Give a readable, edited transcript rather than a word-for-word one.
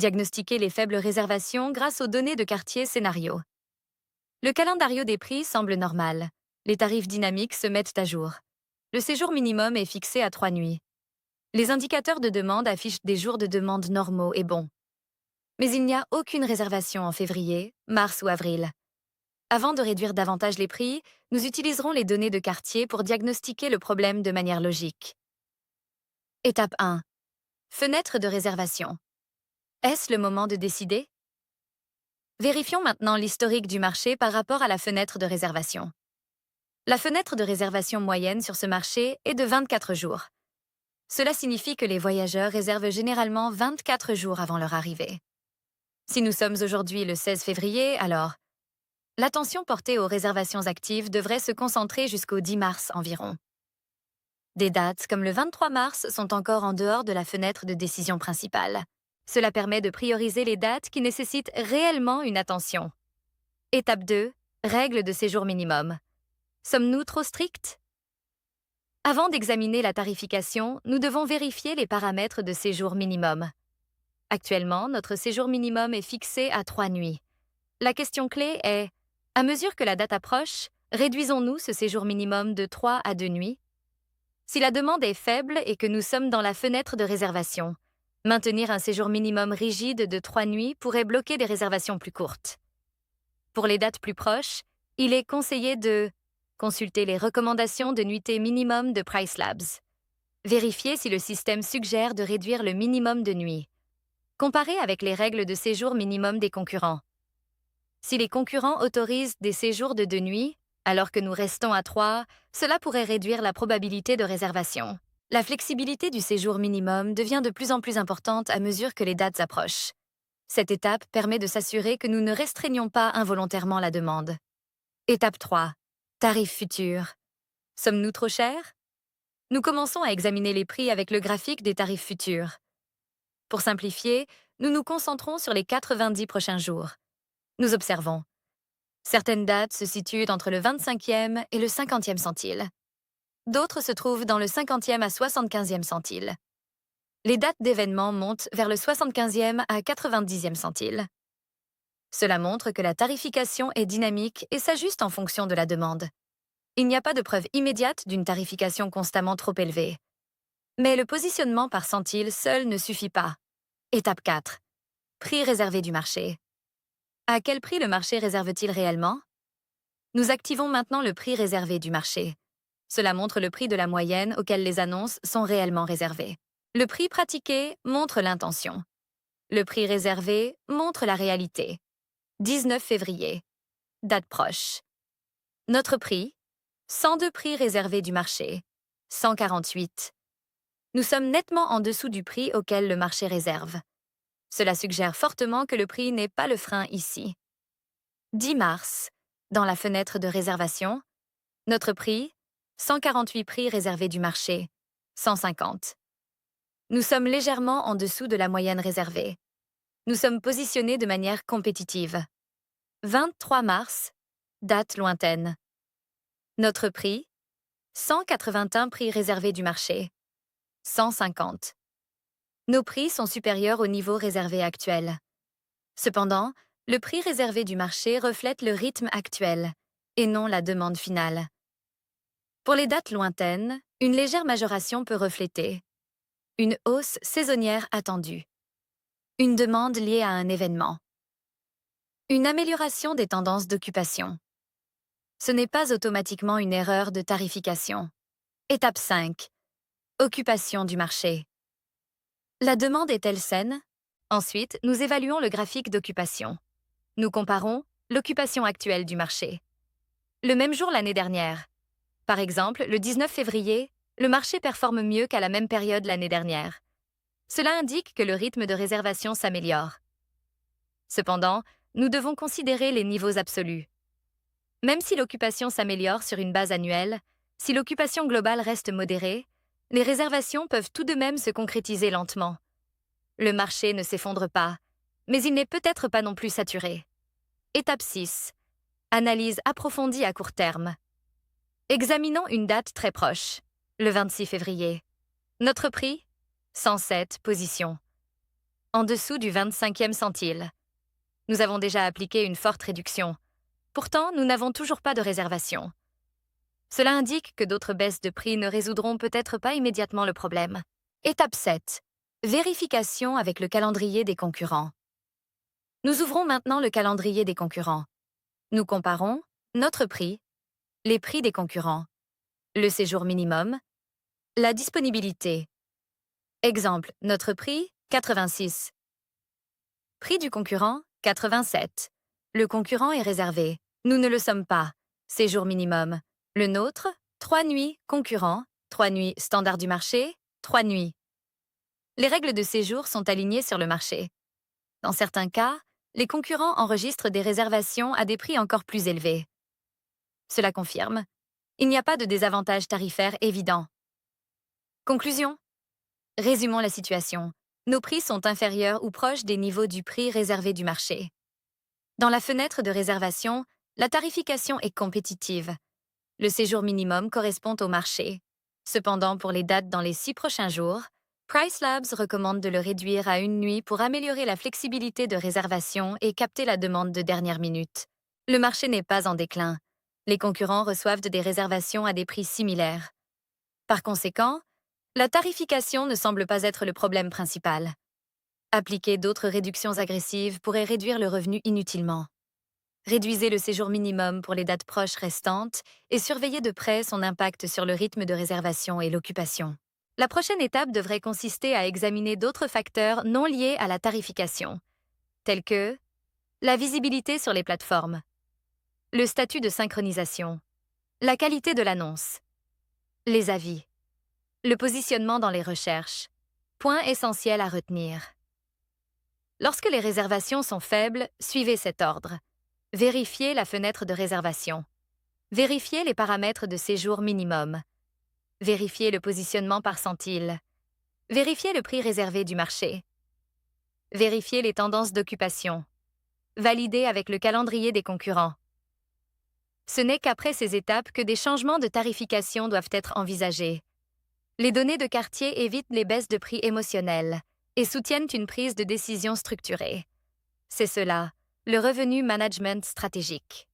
Diagnostiquer les faibles réservations grâce aux données de quartier scénario. Le calendrier des prix semble normal. Les tarifs dynamiques se mettent à jour. Le séjour minimum est fixé à 3 nuits. Les indicateurs de demande affichent des jours de demande normaux et bons. Mais il n'y a aucune réservation en février, mars ou avril. Avant de réduire davantage les prix, nous utiliserons les données de quartier pour diagnostiquer le problème de manière logique. Étape 1. Fenêtre de réservation. Est-ce le moment de décider? Vérifions maintenant l'historique du marché par rapport à la fenêtre de réservation. La fenêtre de réservation moyenne sur ce marché est de 24 jours. Cela signifie que les voyageurs réservent généralement 24 jours avant leur arrivée. Si nous sommes aujourd'hui le 16 février, alors l'attention portée aux réservations actives devrait se concentrer jusqu'au 10 mars environ. Des dates comme le 23 mars sont encore en dehors de la fenêtre de décision principale. Cela permet de prioriser les dates qui nécessitent réellement une attention. Étape 2. Règles de séjour minimum. Sommes-nous trop stricts? Avant d'examiner la tarification, nous devons vérifier les paramètres de séjour minimum. Actuellement, notre séjour minimum est fixé à 3 nuits. La question clé est, à mesure que la date approche, réduisons-nous ce séjour minimum de 3 à 2 nuits? Si la demande est faible et que nous sommes dans la fenêtre de réservation, maintenir un séjour minimum rigide de 3 nuits pourrait bloquer des réservations plus courtes. Pour les dates plus proches, il est conseillé de consulter les recommandations de nuitée minimum de Price Labs. Vérifier si le système suggère de réduire le minimum de nuits. Comparer avec les règles de séjour minimum des concurrents. Si les concurrents autorisent des séjours de 2 nuits, alors que nous restons à 3, cela pourrait réduire la probabilité de réservation. La flexibilité du séjour minimum devient de plus en plus importante à mesure que les dates approchent. Cette étape permet de s'assurer que nous ne restreignons pas involontairement la demande. Étape 3. Tarifs futurs. Sommes-nous trop chers? Nous commençons à examiner les prix avec le graphique des tarifs futurs. Pour simplifier, nous nous concentrons sur les 90 prochains jours. Nous observons. Certaines dates se situent entre le 25e et le 50e centile. D'autres se trouvent dans le 50e à 75e centile. Les dates d'événements montent vers le 75e à 90e centile. Cela montre que la tarification est dynamique et s'ajuste en fonction de la demande. Il n'y a pas de preuve immédiate d'une tarification constamment trop élevée. Mais le positionnement par centile seul ne suffit pas. Étape 4. Prix réservé du marché. À quel prix le marché réserve-t-il réellement? Nous activons maintenant le prix réservé du marché. Cela montre le prix de la moyenne auquel les annonces sont réellement réservées. Le prix pratiqué montre l'intention. Le prix réservé montre la réalité. 19 février. Date proche. Notre prix, 102 prix réservés du marché, 148. Nous sommes nettement en dessous du prix auquel le marché réserve. Cela suggère fortement que le prix n'est pas le frein ici. 10 mars. Dans la fenêtre de réservation, notre prix, 148 prix réservés du marché, 150. Nous sommes légèrement en dessous de la moyenne réservée. Nous sommes positionnés de manière compétitive. 23 mars, date lointaine. Notre prix, 181 prix réservés du marché, 150. Nos prix sont supérieurs au niveau réservé actuel. Cependant, le prix réservé du marché reflète le rythme actuel et non la demande finale. Pour les dates lointaines, une légère majoration peut refléter une hausse saisonnière attendue, une demande liée à un événement, une amélioration des tendances d'occupation. Ce n'est pas automatiquement une erreur de tarification. Étape 5. Occupation du marché. La demande est-elle saine? Ensuite, nous évaluons le graphique d'occupation. Nous comparons l'occupation actuelle du marché. Le même jour l'année dernière. Par exemple, le 19 février, le marché performe mieux qu'à la même période l'année dernière. Cela indique que le rythme de réservation s'améliore. Cependant, nous devons considérer les niveaux absolus. Même si l'occupation s'améliore sur une base annuelle, si l'occupation globale reste modérée, les réservations peuvent tout de même se concrétiser lentement. Le marché ne s'effondre pas, mais il n'est peut-être pas non plus saturé. Étape 6. Analyse approfondie à court terme. Examinons une date très proche, le 26 février. Notre prix, 107 positions. en dessous du 25e centile. Nous avons déjà appliqué une forte réduction. Pourtant, nous n'avons toujours pas de réservation. Cela indique que d'autres baisses de prix ne résoudront peut-être pas immédiatement le problème. Étape 7. Vérification avec le calendrier des concurrents. Nous ouvrons maintenant le calendrier des concurrents. Nous comparons notre prix, les prix des concurrents, le séjour minimum, la disponibilité. Exemple, notre prix, 86. Prix du concurrent, 87. Le concurrent est réservé. Nous ne le sommes pas. Séjour minimum. Le nôtre, 3 nuits, concurrent, 3 nuits, standard du marché, 3 nuits. Les règles de séjour sont alignées sur le marché. Dans certains cas, les concurrents enregistrent des réservations à des prix encore plus élevés. Cela confirme, il n'y a pas de désavantage tarifaire évident. Conclusion. Résumons la situation. Nos prix sont inférieurs ou proches des niveaux du prix réservé du marché. Dans la fenêtre de réservation, la tarification est compétitive. Le séjour minimum correspond au marché. Cependant, pour les dates dans les 6 prochains jours, Price Labs recommande de le réduire à une nuit pour améliorer la flexibilité de réservation et capter la demande de dernière minute. Le marché n'est pas en déclin. Les concurrents reçoivent des réservations à des prix similaires. Par conséquent, la tarification ne semble pas être le problème principal. Appliquer d'autres réductions agressives pourrait réduire le revenu inutilement. Réduisez le séjour minimum pour les dates proches restantes et surveillez de près son impact sur le rythme de réservation et l'occupation. La prochaine étape devrait consister à examiner d'autres facteurs non liés à la tarification, tels que la visibilité sur les plateformes, le statut de synchronisation, la qualité de l'annonce, les avis, le positionnement dans les recherches. Point essentiel à retenir. Lorsque les réservations sont faibles, suivez cet ordre. Vérifiez la fenêtre de réservation. Vérifiez les paramètres de séjour minimum. Vérifiez le positionnement par centile. Vérifiez le prix réservé du marché. Vérifiez les tendances d'occupation. Validez avec le calendrier des concurrents. Ce n'est qu'après ces étapes que des changements de tarification doivent être envisagés. Les données de quartier évitent les baisses de prix émotionnelles et soutiennent une prise de décision structurée. C'est cela, le revenu management stratégique.